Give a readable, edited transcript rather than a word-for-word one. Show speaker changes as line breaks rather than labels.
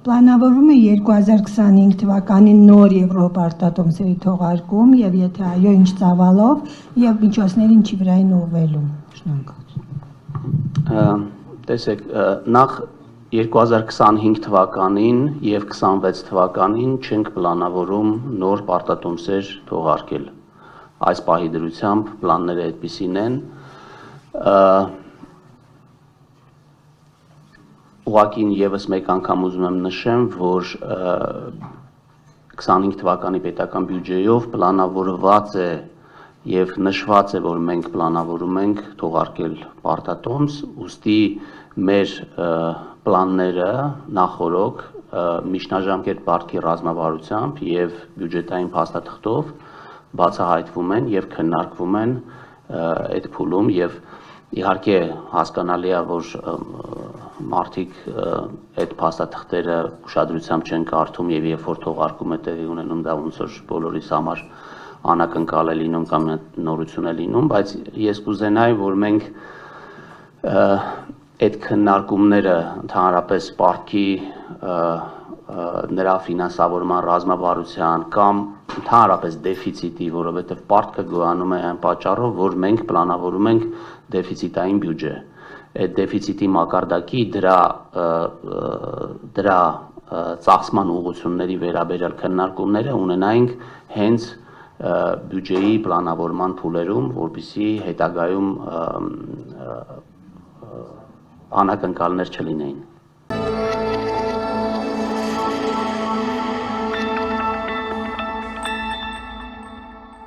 Պլանավորվում է 2025 թվականին նոր Եվրոպա արտատոմսերի թողարկում եւ եթե այո ինչ ծավալով եւ միջոցների ինչի վրային ուղղվելու։ Շնորհակալ։
Տեսեք, նախ 2025 թվականին եւ 26 թվականին չենք պլանավորում նոր պարտատոմսեր թողարկել։ Այս պահի դրությամբ պլանները այդպիսին են։ Ուղղակի եւս մեկ անգամ ուզում եմ նշեմ, որ 25 թվականի պետական բյուջեով պլանավորված է եւ նշված է, որ մենք պլանավորում ենք թողարկել պարտատոմս, ուստի մեր պլանները նախորոք միջնաժամկետ պարտքի ռազմավարությամբ եւ բյուջետային փաստաթղթով բացահայտվում են եւ քննարկվում են այդ փուլում եւ իհարկե հասկանալի է, որ մարդիկ այդ փաստաթղթերը ուշադրությամբ չեն կարդում եւ երբ որ թողարկում է տեղի ունենում, դա ոնց որ բոլորիս համար անակնկալ է լինում կամ նորություն է լինում, բայց ես կուզենայի, որ մենք այդ քննարկումները ընդհանրապես պարտքի նրա ֆինանսավորման ռազմավարության կամ ընդհանրապես դեֆիցիտի, որովհետև պարտքը գոյանում է այն պատճառով, որ մենք պլանավորում ենք դեֆիցիտային բյուջե։ Այդ դեֆիցիտի մակարդակի դրա ծախսման ուղղությունների վերաբերյալ քննարկումները ունենայինք հենց բյուջեի պլանավորման փուլերում, որպեսզի հետագայում անակնկալներ չլինեին։